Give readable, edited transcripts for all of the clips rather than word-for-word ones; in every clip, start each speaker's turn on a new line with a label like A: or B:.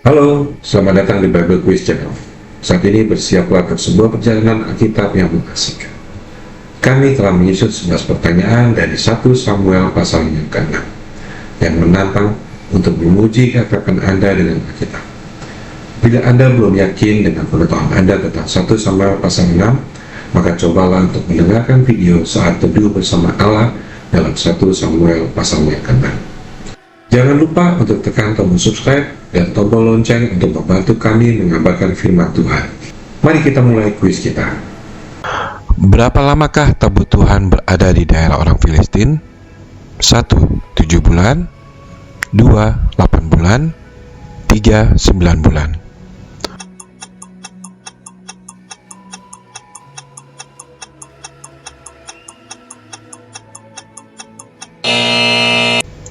A: Halo, selamat datang di Bible Quiz Channel. Saat ini bersiaplah ke sebuah perjalanan Alkitab yang mengasihkan. Kami telah menyusun 11 pertanyaan dari 1 Samuel pasal yang ke-6 yang menantang untuk menguji kekayakan Anda dengan Alkitab. Bila Anda belum yakin dengan pengetahuan Anda tentang 1 Samuel pasal 6, maka cobalah untuk mendengarkan video saat teduh bersama Allah dalam 1 Samuel pasal yang ke-6. Jangan lupa untuk tekan tombol subscribe dan tombol lonceng untuk membantu kami mengabarkan firman Tuhan. Mari kita mulai kuis kita.
B: Berapa lamakah tabut Tuhan berada di daerah orang Filistin? 1. 7 bulan 2. 8 bulan 3. 9 bulan.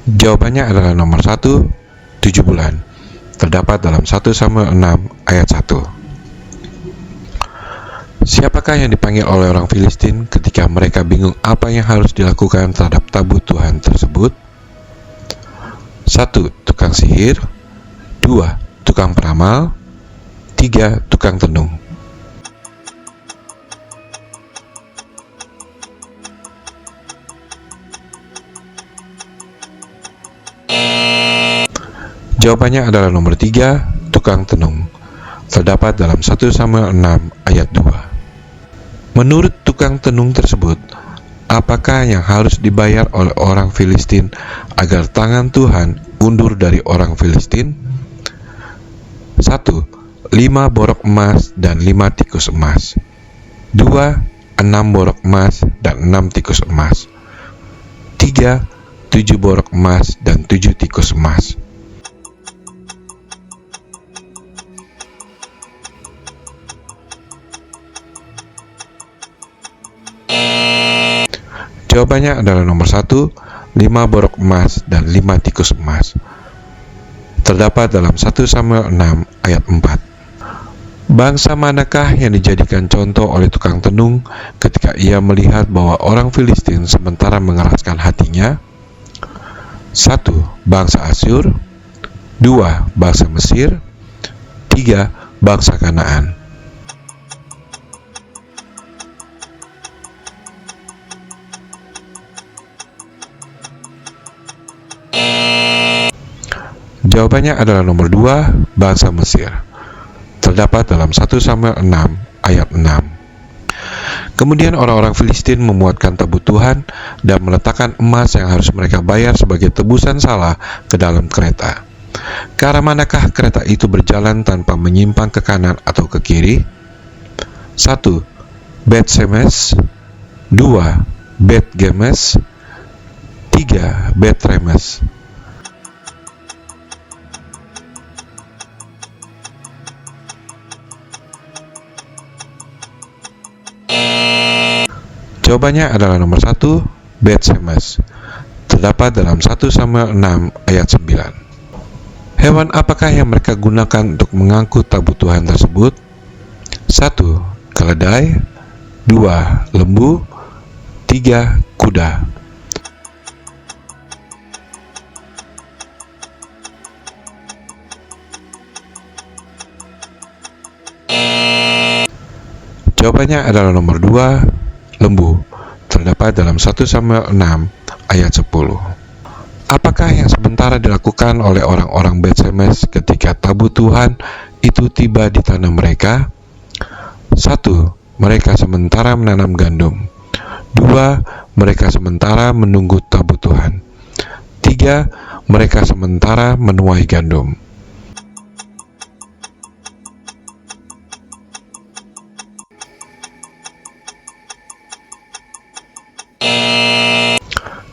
B: Jawabannya adalah nomor 1, 7 bulan. Terdapat dalam 1 Samuel 6 ayat 1. Siapakah yang dipanggil oleh orang Filistin ketika mereka bingung apa yang harus dilakukan terhadap tabut Tuhan tersebut? 1. Tukang sihir 2. Tukang peramal 3. Tukang tenung. Jawabannya adalah nomor 3, tukang tenung. Terdapat dalam 1 Samuel 6 ayat 2. Menurut tukang tenung tersebut, apakah yang harus dibayar oleh orang Filistin agar tangan Tuhan undur dari orang Filistin? 1. 5 borok emas dan 5 tikus emas. 2. 6 borok emas dan 6 tikus emas. 3. 7 borok emas dan 7 tikus emas. Jawabannya adalah nomor 1, 5 borok emas dan 5 tikus emas. Terdapat dalam 1 Samuel 6 ayat 4. Bangsa manakah yang dijadikan contoh oleh tukang tenung ketika ia melihat bahwa orang Filistin sementara mengeraskan hatinya? 1. Bangsa Asyur 2. Bangsa Mesir 3. Bangsa Kanaan. Jawabannya adalah nomor 2, bangsa Mesir. Terdapat dalam 1 Samuel 6 ayat 6. Kemudian orang-orang Filistin memuatkan tabut Tuhan dan meletakkan emas yang harus mereka bayar sebagai tebusan salah ke dalam kereta. Ke arah manakah kereta itu berjalan tanpa menyimpang ke kanan atau ke kiri? 1. Bet Semes 2. Bet Gemes 3. Bet Remes. Jawabannya adalah nomor 1, Bet Semes. Terdapat dalam 1 Samuel 6 ayat 9. Hewan apakah yang mereka gunakan untuk mengangkut tabut Tuhan tersebut? 1. Keledai 2. Lembu 3. Kuda. Jawabannya adalah nomor 2, lembu. Terdapat dalam 1 Samuel 6 ayat 10. Apakah yang sementara dilakukan oleh orang-orang Bet Semes ketika tabut Tuhan itu tiba di tanah mereka? 1. Mereka sementara menanam gandum. 2. Mereka sementara menunggu tabut Tuhan. 3. Mereka sementara menuai gandum.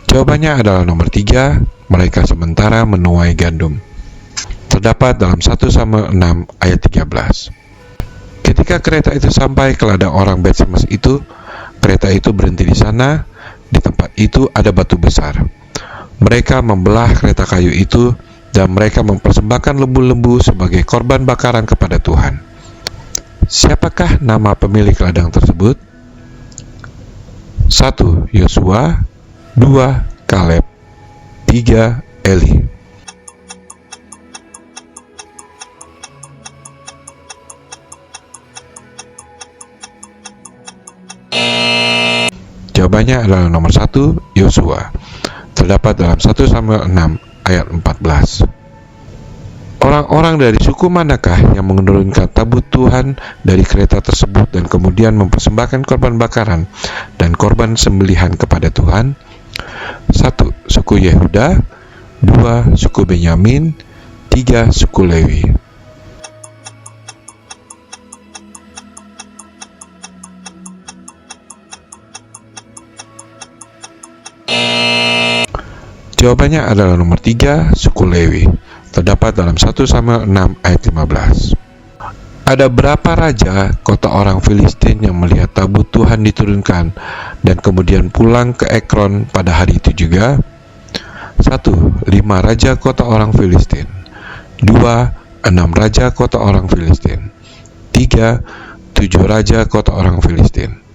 B: Jawabannya adalah nomor 3, mereka sementara menuai gandum. Terdapat dalam 1 Samuel 6 ayat 13. Ketika kereta itu sampai ke ladang orang Bet Semes itu, kereta itu berhenti di sana. Di tempat itu ada batu besar. Mereka membelah kereta kayu itu dan mereka mempersembahkan lembu-lembu sebagai korban bakaran kepada Tuhan. Siapakah nama pemilik ladang tersebut? 1. Yosua 2. Kaleb 3. Eli. Jawabannya adalah nomor 1, Yosua. Terdapat dalam 1 Samuel 6 ayat 14. Orang-orang dari suku manakah yang menurunkan tabut Tuhan dari kereta tersebut dan kemudian mempersembahkan korban bakaran dan korban sembelihan kepada Tuhan? 1. Suku Yehuda, 2. Suku Benyamin, 3. Suku Lewi. Jawabannya adalah nomor 3, suku Lewi. Terdapat dalam 1 Samuel 6 ayat 15. Ada berapa raja kota orang Filistin yang melihat tabut Tuhan diturunkan dan kemudian pulang ke Ekron pada hari itu juga? 1. 5 raja kota orang Filistin. 2. 6 raja kota orang Filistin. 3. 7 raja kota orang Filistin.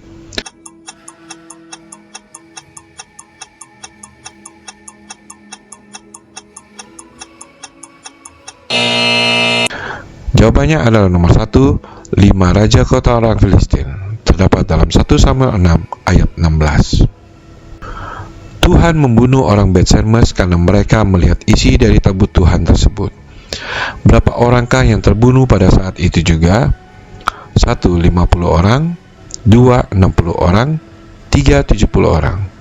B: Jawabannya adalah nomor 1, 5 raja kota orang Filistin. Terdapat dalam 1 Samuel 6 ayat 16. Tuhan membunuh orang Bet-Semes karena mereka melihat isi dari tabut Tuhan tersebut. Berapa orangkah yang terbunuh pada saat itu juga? 1. 50 orang, 2. 60 orang, 3. 70 orang.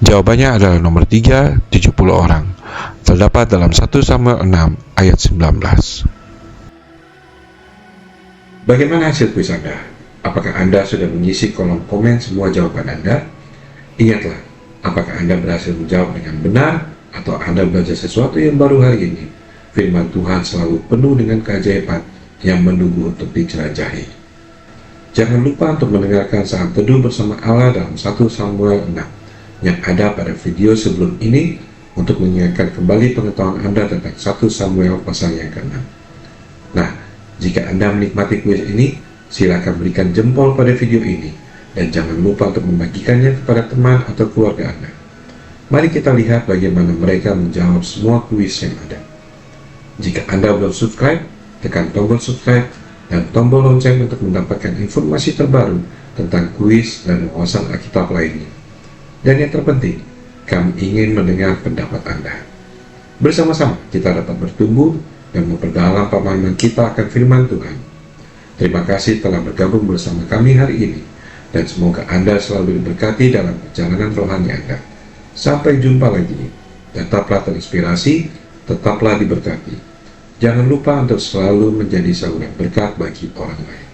B: Jawabannya adalah nomor 3, 70 orang. Terdapat dalam 1 Samuel 6 ayat 19.
A: Bagaimana hasil kuis Anda? Apakah Anda sudah mengisi kolom komen semua jawaban Anda? Ingatlah, apakah Anda berhasil menjawab dengan benar atau Anda belajar sesuatu yang baru hari ini? Firman Tuhan selalu penuh dengan keajaiban yang menunggu untuk dijelajahi. Jangan lupa untuk mendengarkan saat teduh bersama Allah dalam 1 Samuel 6 yang ada pada video sebelum ini untuk mengingatkan kembali pengetahuan Anda tentang 1 Samuel pasal yang ke-6. Nah, jika Anda menikmati kuis ini, silakan berikan jempol pada video ini dan jangan lupa untuk membagikannya kepada teman atau keluarga Anda. Mari kita lihat bagaimana mereka menjawab semua kuis yang ada. Jika Anda belum subscribe, tekan tombol subscribe dan tombol lonceng untuk mendapatkan informasi terbaru tentang kuis dan wawasan Alkitab lainnya. Dan yang terpenting, kami ingin mendengar pendapat Anda. Bersama-sama kita dapat bertumbuh dan memperdalam pemahaman kita akan firman Tuhan. Terima kasih telah bergabung bersama kami hari ini, dan semoga Anda selalu diberkati dalam perjalanan rohani Anda. Sampai jumpa lagi. Tetaplah terinspirasi, tetaplah diberkati. Jangan lupa untuk selalu menjadi saluran berkat bagi orang lain.